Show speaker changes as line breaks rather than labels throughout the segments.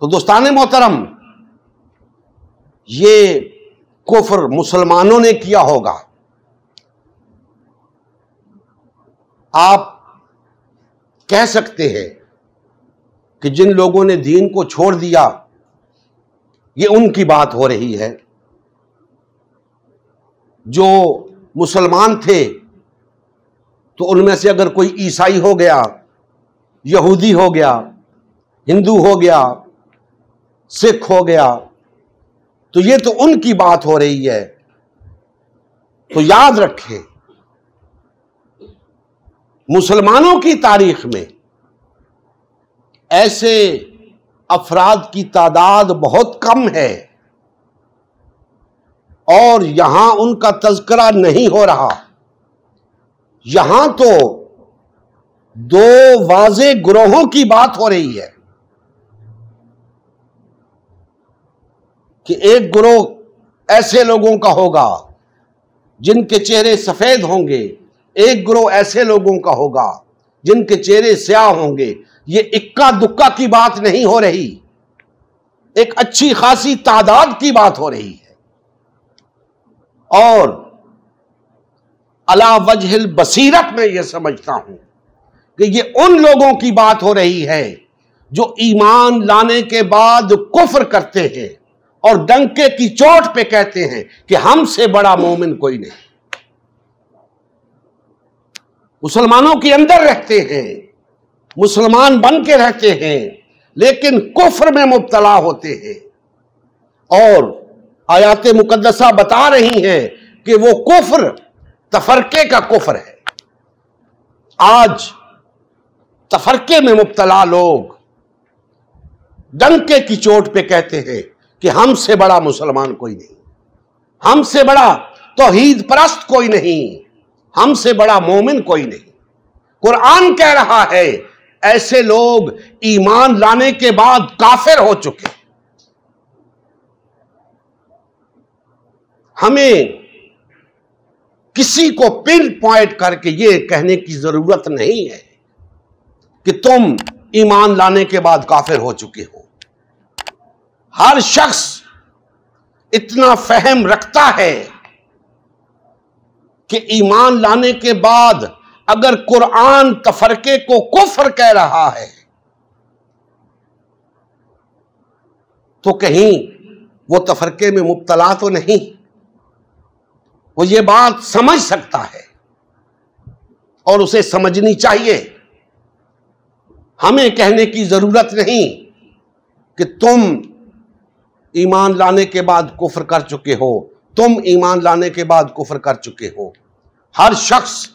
तो दोस्तान मोहतरम, ये कुफ्र मुसलमानों ने किया होगा। आप कह सकते हैं कि जिन लोगों ने दीन को छोड़ दिया, ये उनकी बात हो रही है। जो मुसलमान थे तो उनमें से अगर कोई ईसाई हो गया, यहूदी हो गया, हिंदू हो गया, सिख हो गया, तो ये तो उनकी बात हो रही है। तो याद रखें, मुसलमानों की तारीख में ऐसे अफराद की तादाद बहुत कम है और यहां उनका तज़किरा नहीं हो रहा। यहां तो दो वाज़े ग्रोहों की बात हो रही है कि एक ग्रोह ऐसे लोगों का होगा जिनके चेहरे सफेद होंगे, एक ग्रोह ऐसे लोगों का होगा जिनके चेहरे स्याह होंगे। ये इक्का दुक्का की बात नहीं हो रही, एक अच्छी खासी तादाद की बात हो रही है। और अला वजहिल बसीरत में यह समझता हूं कि ये उन लोगों की बात हो रही है जो ईमान लाने के बाद कुफ्र करते हैं और डंके की चोट पे कहते हैं कि हमसे बड़ा मोमिन कोई नहीं। मुसलमानों के अंदर रहते हैं, मुसलमान बन के रहते हैं, लेकिन कुफ्र में मुब्तला होते हैं। और आयात मुकद्दसा बता रही हैं कि वो कुफ्र तफरके का कुफ्र है। आज तफरके में मुब्तला लोग डंके की चोट पे कहते हैं कि हमसे बड़ा मुसलमान कोई नहीं, हमसे बड़ा तौहीद परस्त कोई नहीं, हमसे बड़ा मोमिन कोई नहीं। कुरान कह रहा है ऐसे लोग ईमान लाने के बाद काफिर हो चुके। हमें किसी को पिन पॉइंट करके यह कहने की जरूरत नहीं है कि तुम ईमान लाने के बाद काफिर हो चुके हो। हर शख्स इतना फहम रखता है कि ईमान लाने के बाद अगर कुरान तफरके को कुफ्र कह रहा है तो कहीं वो तफरके में मुब्तला तो नहीं। वो ये बात समझ सकता है और उसे समझनी चाहिए। हमें कहने की जरूरत नहीं कि तुम ईमान लाने के बाद कुफ्र कर चुके हो, तुम ईमान लाने के बाद कुफ्र कर चुके हो। हर शख्स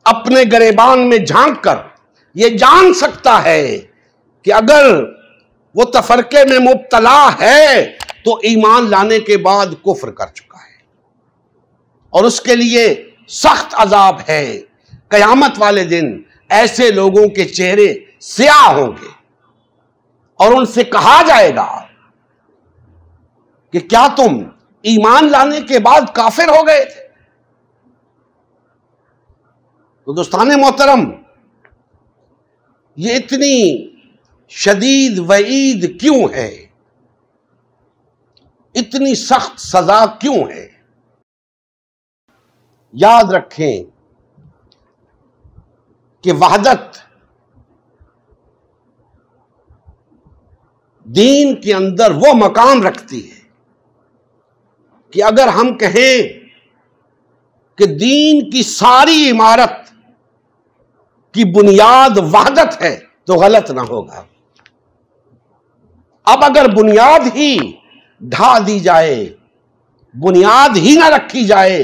अपने गिरेबान में झांक कर यह जान सकता है कि अगर वो तफरके में मुब्तला है तो ईमान लाने के बाद कुफ्र कर चुका है और उसके लिए सख्त अजाब है। कयामत वाले दिन ऐसे लोगों के चेहरे स्याह होंगे और उनसे कहा जाएगा कि क्या तुम ईमान लाने के बाद काफिर हो गए थे? तो दोस्ताने मोहतरम, ये इतनी शदीद वईद क्यों है, इतनी सख्त सजा क्यों है? याद रखें कि वहदत दीन के अंदर वो मकाम रखती है कि अगर हम कहें कि दीन की सारी इमारत की बुनियाद वहदत है तो गलत ना होगा। अब अगर बुनियाद ही ढा दी जाए, बुनियाद ही ना रखी जाए,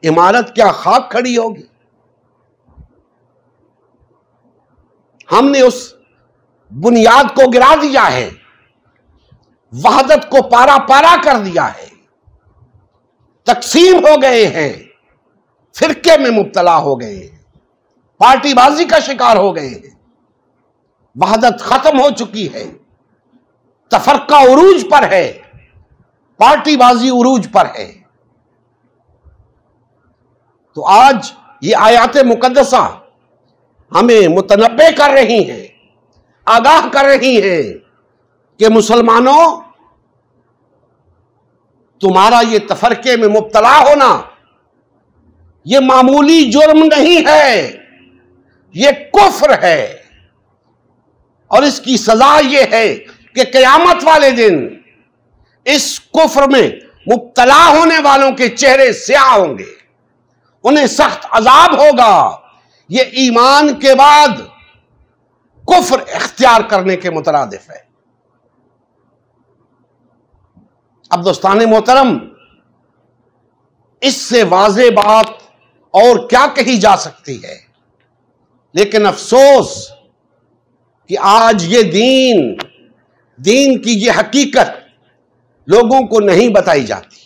इमारत क्या खाक खड़ी होगी? हमने उस बुनियाद को गिरा दिया है, वहदत को पारा पारा कर दिया है, तकसीम हो गए हैं, फिरके में मुब्तला हो गए हैं, पार्टीबाजी का शिकार हो गए हैं। वहदत खत्म हो चुकी है, तफरका उरूज पर है, पार्टीबाजी उरूज पर है। तो आज ये आयात मुकद्दसा हमें मुतनब्बे कर रही हैं, आगाह कर रही हैं कि मुसलमानों, तुम्हारा ये तफरके में मुब्तला होना ये मामूली जुर्म नहीं है, ये कुफ्र है। और इसकी सजा ये है कि क़यामत वाले दिन इस कुफ्र में मुब्तला होने वालों के चेहरे स्याह होंगे, उन्हें सख्त अजाब होगा। ये ईमान के बाद कुफ्र इख्तियार करने के मुतरादिफ है। अब दोस्तान मोहतरम, इससे वाज़ेह बात और क्या कही जा सकती है। लेकिन अफसोस कि आज ये दीन की ये हकीकत लोगों को नहीं बताई जाती,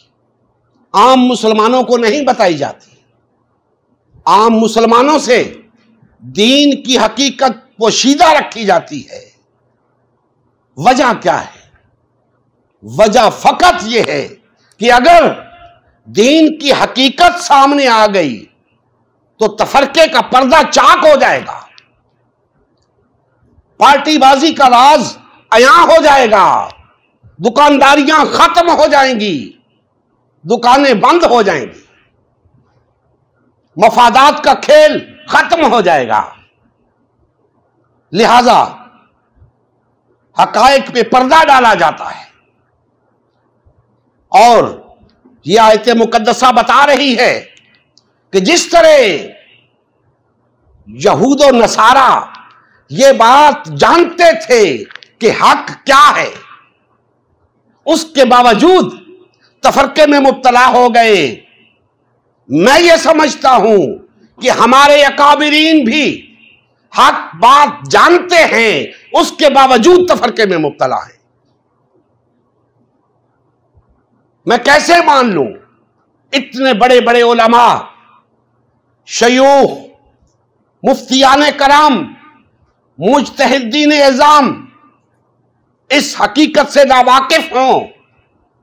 आम मुसलमानों को नहीं बताई जाती। आम मुसलमानों से दीन की हकीकत पोशीदा रखी जाती है। वजह क्या है? वजह फकत यह है कि अगर दीन की हकीकत सामने आ गई तो तफरके का पर्दा चाक हो जाएगा, पार्टीबाजी का राज अयां हो जाएगा, दुकानदारियां खत्म हो जाएंगी, दुकानें बंद हो जाएंगी, मफादात का खेल खत्म हो जाएगा। लिहाजा हकायक पे पर्दा डाला जाता है। और यह आयत मुकद्दसा बता रही है कि जिस तरह यहूद और नसारा ये बात जानते थे कि हक क्या है, उसके बावजूद तफरके में मुब्तला हो गए। मैं ये समझता हूं कि हमारे अकाबिरीन भी हक बात जानते हैं, उसके बावजूद तफरके में मुब्तला है। मैं कैसे मान लूं? इतने बड़े बड़े उलमा, शयूख, मुफ्तियान कराम, मुज्तहिदीन एज़ाम इस हकीकत से नावाकिफ हों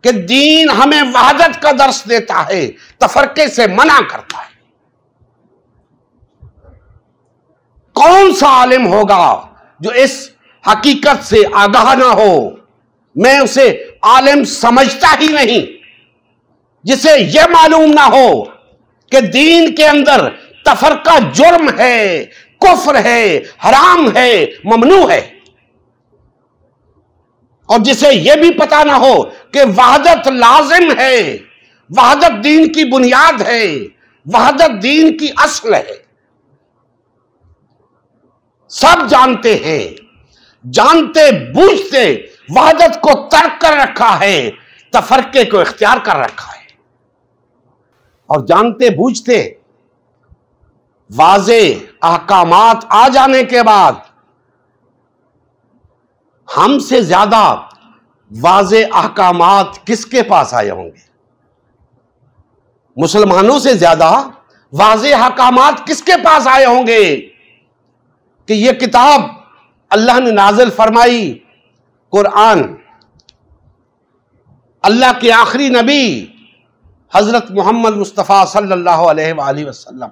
कि दीन हमें वहदत का दर्स देता है, तफरके से मना करता है। कौन सा आलिम होगा जो इस हकीकत से आगाह ना हो? मैं उसे आलिम समझता ही नहीं जिसे यह मालूम ना हो कि दीन के अंदर तफरका जुर्म है, कुफ्र है, हराम है, ममनू है। और जिसे यह भी पता ना हो कि वहदत लाजिम है, वहदत दीन की बुनियाद है, वहदत दीन की असल है। सब जानते हैं, जानते बूझते वहदत को तर्क कर रखा है, तफरके को इख्तियार कर रखा है। और जानते बूझते वाज़े अहकामात आ जाने के बाद हमसे ज्यादा वाज़े अहकामात किसके पास आए होंगे? मुसलमानों से ज्यादा वाज़े अहकामात किसके पास आए होंगे कि यह किताब अल्लाह ने नाज़िल फरमाई, कुरान, अल्लाह के आखिरी नबी हजरत मोहम्मद मुस्तफ़ा सल्लल्लाहु अलैहि वसल्लम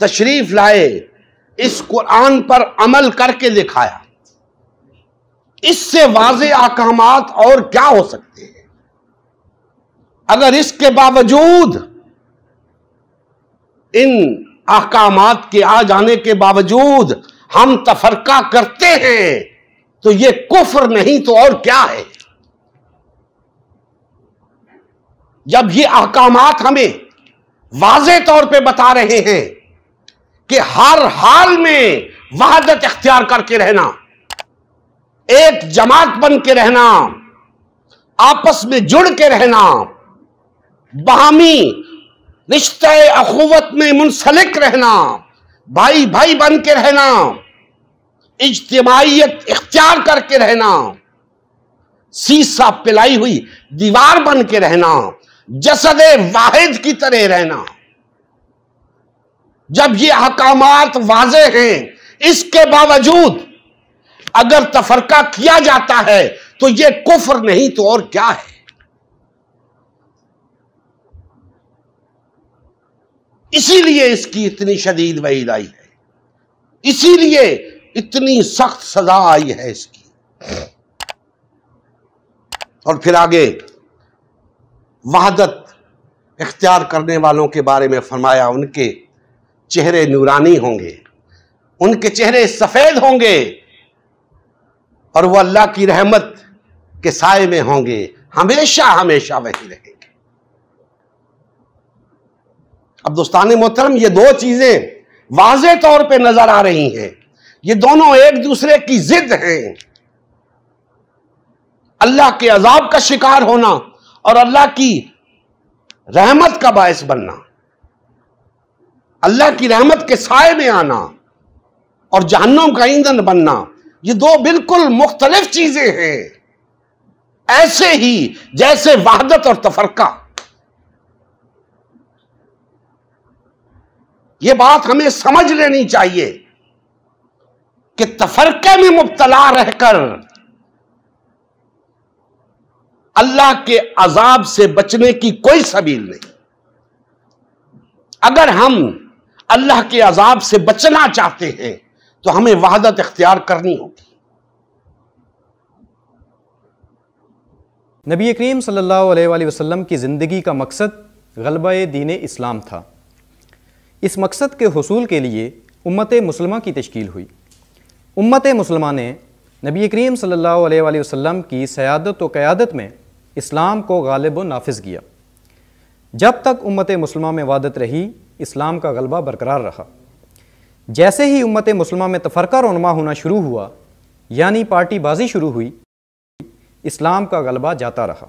तशरीफ लाए, इस कुरान पर अमल करके दिखाया। इससे वाज़े अहकामात और क्या हो सकते हैं? अगर इसके बावजूद, इन अहकामात के आ जाने के बावजूद हम तफरका करते हैं तो यह कुफ्र नहीं तो और क्या है? जब ये अहकामात हमें वाज़े तौर पे बता रहे हैं कि हर हाल में वहदत इख्तियार करके रहना, एक जमात बन के रहना, आपस में जुड़ के रहना, बाहमी रिश्ते अखुवत में मुंसलिक रहना, भाई भाई बन के रहना, इज्तिमाइयत इख्तियार करके रहना, सीसा पिलाई हुई दीवार बन के रहना, जसदे वाहिद की तरह रहना। जब ये अहकामात वाज़े हैं, इसके बावजूद अगर तफरका किया जाता है तो ये कुफ्र नहीं तो और क्या है? इसीलिए इसकी इतनी शदीद वईद आई है, इसीलिए इतनी सख्त सजा आई है इसकी। और फिर आगे वहदत इख्तियार करने वालों के बारे में फरमाया, उनके चेहरे नूरानी होंगे, उनके चेहरे सफेद होंगे और वो अल्लाह की रहमत के साए में होंगे, हमेशा हमेशा वही रहेंगे। अब दोस्तान मोहतरम, ये दो चीजें वाज़े तौर पे नजर आ रही हैं, ये दोनों एक दूसरे की जिद हैं। अल्लाह के अजाब का शिकार होना और अल्लाह की रहमत का बायस बनना, अल्लाह की रहमत के साए में आना और जहन्नम का ईंधन बनना, ये दो बिल्कुल मुख्तलिफ चीजें हैं। ऐसे ही जैसे वहदत और तफरका, ये बात हमें समझ लेनी चाहिए कि तफरके में मुब्तला रहकर अल्लाह के अजाब से बचने की कोई सबील नहीं। अगर हम अल्लाह के अजाब से बचना चाहते हैं तो हमें वहदत इख्तियार करनी होगी।
नबी करीम सल्लल्लाहु अलैहि वसल्लम की ज़िंदगी का मकसद ग़लबा दीन इस्लाम था। इस मकसद के हुसूल के लिए उम्मत मुस्लिमा की तश्कील हुई। उम्मत मुस्लिमा ने नबी करीम सल्लल्लाहु अलैहि वसल्लम की सयादत व क़यादत में इस्लाम को गालिब व नाफिज़ किया। जब तक उम्मत मुस्लिमा में वहदत रही, इस्लाम का गलबा बरकरार रहा। जैसे ही उम्मत मुस्लिमा में तफरका रोनमा होना शुरू हुआ, यानी पार्टीबाजी शुरू हुई, इस्लाम का गलबा जाता रहा।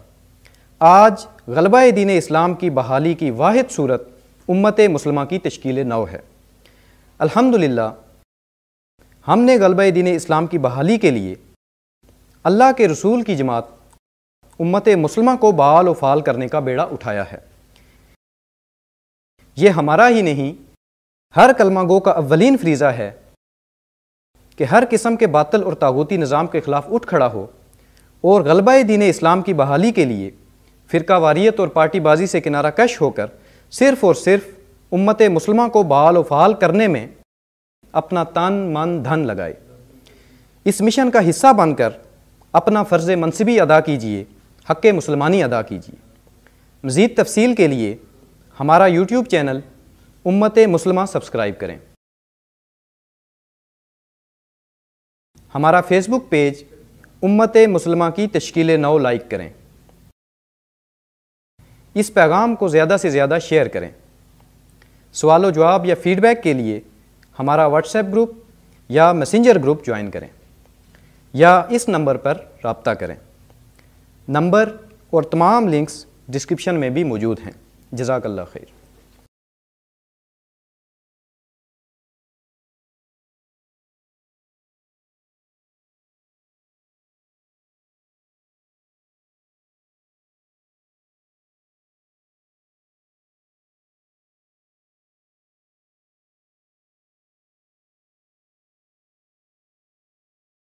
आज गलबा दीन इस्लाम की बहाली की वाहिद सूरत उम्मत मुस्लिमा की तश्कील नौ है। अल्हम्दुलिल्लाह, हमने गलबा दीन इस्लाम की बहाली के लिए अल्लाह के रसूल की जमात उम्मत मुस्लिमा को बाल व फाल करने का बेड़ा उठाया है। ये हमारा ही नहीं, हर कलमा गो का अव्वलीन फरीज़ा है कि हर किस्म के बातिल और तागूती निज़ाम के ख़िलाफ़ उठ खड़ा हो और गलबा दीन इस्लाम की बहाली के लिए फ़िरका वारियत और पार्टीबाजी से किनारा कश होकर सिर्फ़ और सिर्फ उम्मत मुस्लिमा को बाल व फाल करने में अपना तन मन धन लगाए। इस मिशन का हिस्सा बनकर अपना फ़र्ज़ मनसिबी अदा कीजिए, हक़ मुसलमानी अदा कीजिए। मज़ीद तफ़सील के लिए हमारा यूट्यूब चैनल उम्मत मुस्लिमा सब्सक्राइब करें। हमारा फेसबुक पेज उम्मत मुस्लिमा की तश्कील नौ लाइक करें। इस पैगाम को ज़्यादा से ज़्यादा शेयर करें। सवाल व जवाब या फ़ीडबैक के लिए हमारा व्हाट्सएप ग्रुप या मैसेंजर ग्रुप ज्वाइन करें या इस नंबर पर रब्ता करें। नंबर और तमाम लिंक्स डिस्क्रिप्शन में भी मौजूद हैं। जज़ाकल्लाह खैर।